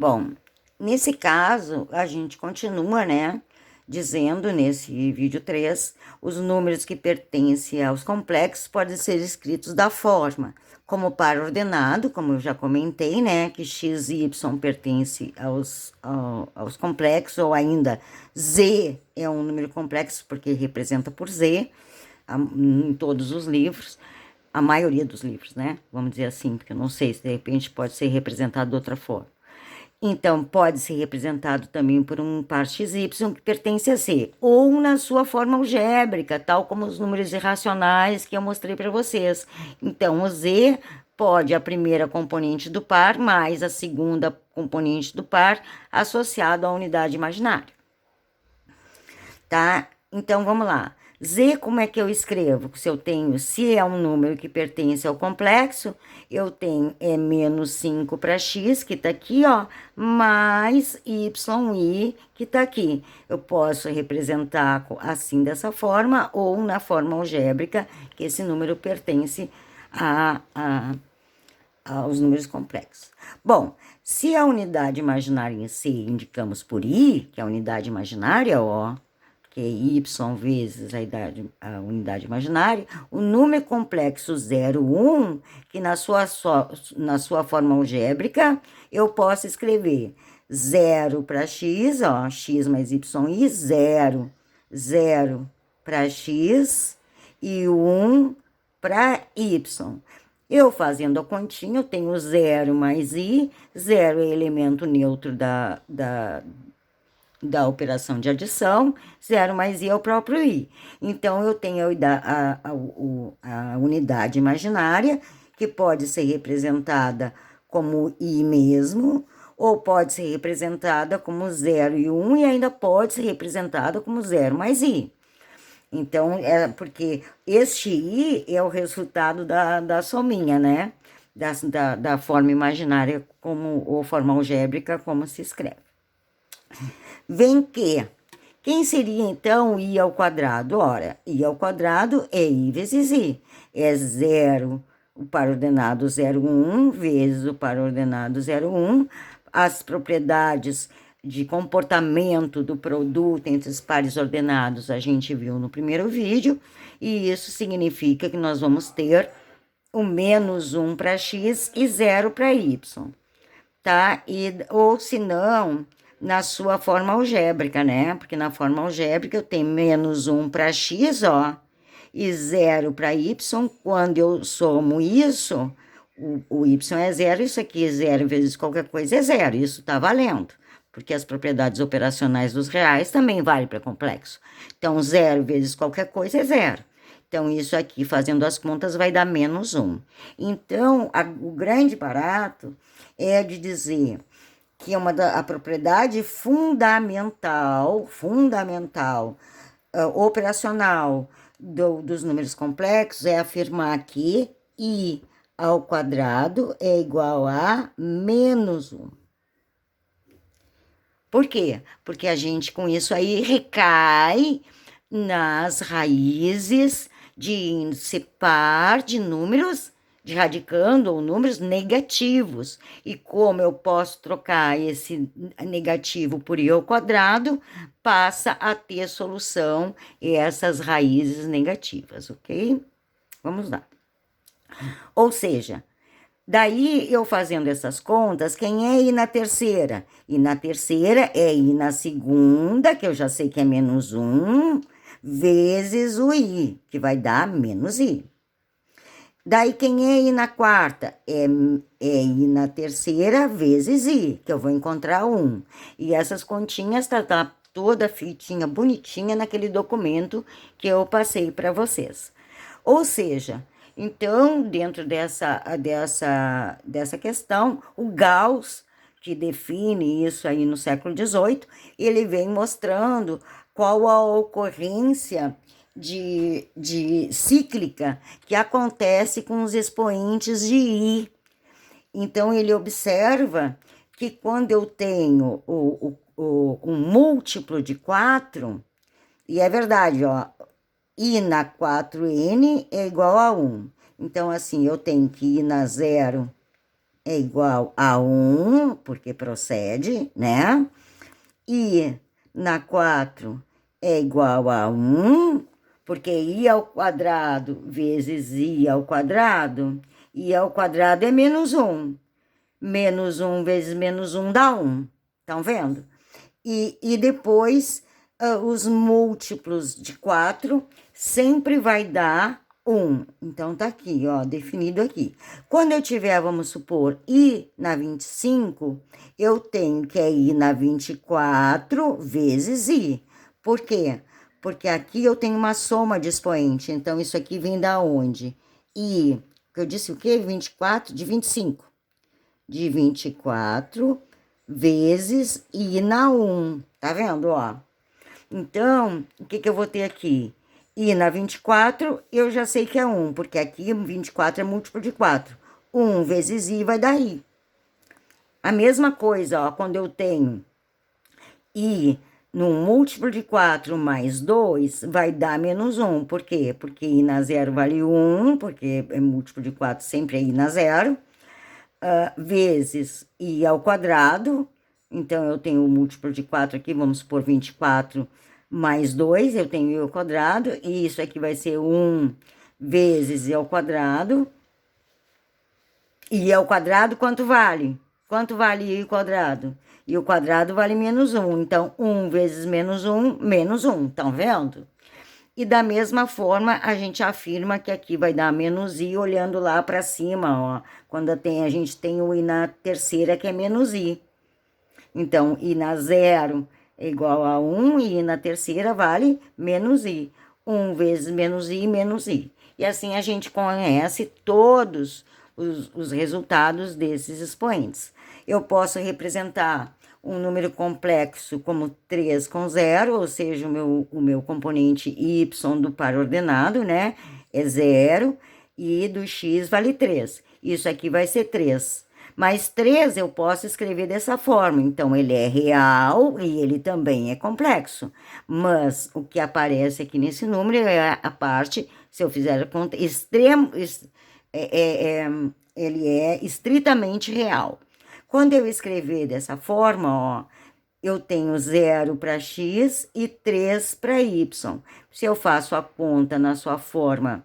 Bom, nesse caso, a gente continua, né, dizendo nesse vídeo 3, os números que pertencem aos complexos podem ser escritos da forma como par ordenado, como eu já comentei, né, que x e y pertence aos complexos, ou ainda z é um número complexo porque representa por z, em todos os livros, a maioria dos livros, né, vamos dizer assim, porque eu não sei se de repente pode ser representado de outra forma. Então, pode ser representado também por um par XY que pertence a C, ou na sua forma algébrica, tal como os números irracionais que eu mostrei para vocês. Então, o Z pode a primeira componente do par mais a segunda componente do par associado à unidade imaginária. Tá? Então, vamos lá. Z, como é que eu escrevo? Se é um número que pertence ao complexo, eu tenho menos 5 para x, que tá aqui, ó, mais yi, que tá aqui. Eu posso representar assim, dessa forma, ou na forma algébrica, que esse número pertence aos números complexos. Bom, se a unidade imaginária em C indicamos por i, que é a unidade imaginária, ó, que é y vezes a unidade imaginária, o número complexo 0, 1, que na sua forma algébrica, eu posso escrever 0 para x, ó, x mais y, 0, 0 para x e 1 para y. Eu fazendo a continha, eu tenho 0 mais i, 0 é elemento neutro da operação de adição, 0 mais i é o próprio i. Então, eu tenho a unidade imaginária, que pode ser representada como i mesmo, ou pode ser representada como 0 e 1, e ainda pode ser representada como 0 mais i. Então, porque este i é o resultado da sominha, né? Da forma imaginária ou forma algébrica, como se escreve. Vem que, quem seria então i ao quadrado? Ora, i ao quadrado é i vezes i. É 0, o par ordenado 0, 1, vezes o par ordenado 0, 1. As propriedades de comportamento do produto entre os pares ordenados a gente viu no primeiro vídeo. E isso significa que nós vamos ter o menos 1 para x e 0 para y. Tá? Ou se não, na sua forma algébrica, né? Porque na forma algébrica eu tenho menos 1 para x, ó, e 0 para y. Quando eu somo isso, o y é 0, isso aqui é 0 vezes qualquer coisa é 0. Isso tá valendo, porque as propriedades operacionais dos reais também valem para complexo. Então, 0 vezes qualquer coisa é 0. Então, isso aqui, fazendo as contas, vai dar menos 1. Então, o grande barato é de dizer que a propriedade fundamental, operacional dos números complexos é afirmar que i ao quadrado é igual a menos 1. Por quê? Porque a gente, com isso aí, recai nas raízes de índice par de números, de radicando ou números negativos. E como eu posso trocar esse negativo por i ao quadrado, passa a ter solução essas raízes negativas, ok? Vamos lá. Ou seja, daí eu fazendo essas contas, quem é i na terceira? I na terceira é i na segunda, que eu já sei que é menos 1, vezes o i, que vai dar menos i. Daí, quem é i na quarta? É i na terceira vezes i, que eu vou encontrar 1. E essas continhas tá toda feitinha, bonitinha naquele documento que eu passei para vocês. Ou seja, então, dentro dessa questão, o Gauss, que define isso aí no século XVIII, ele vem mostrando qual a ocorrência de cíclica que acontece com os expoentes de i. Então, ele observa que quando eu tenho um múltiplo de 4, e é verdade, ó, i na 4n é igual a 1. Então, assim, eu tenho que i na 0 é igual a 1, porque procede, né? I na 4 é igual a 1, porque I ao quadrado vezes I ao quadrado, I ao quadrado é menos 1. Menos 1 vezes menos 1 dá 1. Estão vendo? E depois, os múltiplos de 4 sempre vai dar 1. Então, tá aqui, ó, definido aqui. Quando eu tiver, vamos supor, I na 25, eu tenho que é I na 24 vezes I. Por quê? Porque aqui eu tenho uma soma de expoente. Então, isso aqui vem da onde? I, que eu disse o quê? 24 de 25. De 24 vezes I na 1. Tá vendo, ó? Então, o que eu vou ter aqui? I na 24, eu já sei que é 1, porque aqui 24 é múltiplo de 4. 1 vezes I vai dar I. A mesma coisa, ó, quando eu tenho I num múltiplo de 4 mais 2, vai dar menos 1. Por quê? Porque I na 0 vale 1, porque é múltiplo de 4 sempre é I na 0. Vezes I ao quadrado. Então, eu tenho o múltiplo de 4 aqui, vamos supor 24 mais 2, eu tenho I ao quadrado, e isso aqui vai ser 1 vezes I ao quadrado. I ao quadrado, quanto vale? Quanto vale I ao quadrado? I ao quadrado vale menos 1, então 1 vezes menos 1, menos 1, estão vendo? E da mesma forma, a gente afirma que aqui vai dar menos I olhando lá para cima, ó. Quando a gente tem o I na terceira, que é menos I. Então, I na 0 é igual a 1, e I na terceira vale menos I. 1 vezes menos I, menos I. E assim a gente conhece todos os resultados desses expoentes. Eu posso representar um número complexo como 3 com 0, ou seja, o meu componente y do par ordenado, né, é 0, e do x vale 3. Isso aqui vai ser 3. Mas 3 eu posso escrever dessa forma, então ele é real e ele também é complexo. Mas o que aparece aqui nesse número é a parte, se eu fizer a conta, ele é estritamente real. Quando eu escrever dessa forma, ó, eu tenho 0 para x e 3 para y. Se eu faço a conta na sua forma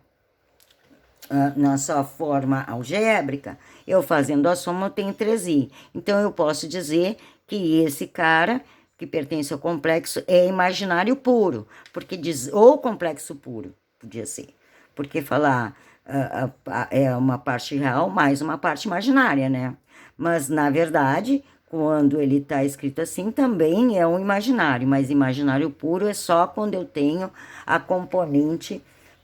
algébrica, eu fazendo a soma, eu tenho 3i. Então, eu posso dizer que esse cara, que pertence ao complexo, é imaginário puro, porque diz, ou complexo puro, podia ser, porque falar é uma parte real mais uma parte imaginária, né? Mas, na verdade, quando ele está escrito assim, também é um imaginário, mas imaginário puro é só quando eu tenho a componente,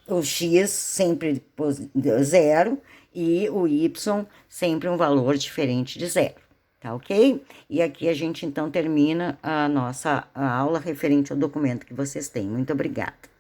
o x sempre 0 e o y sempre um valor diferente de 0, tá ok? E aqui a gente então termina a nossa aula referente ao documento que vocês têm. Muito obrigada.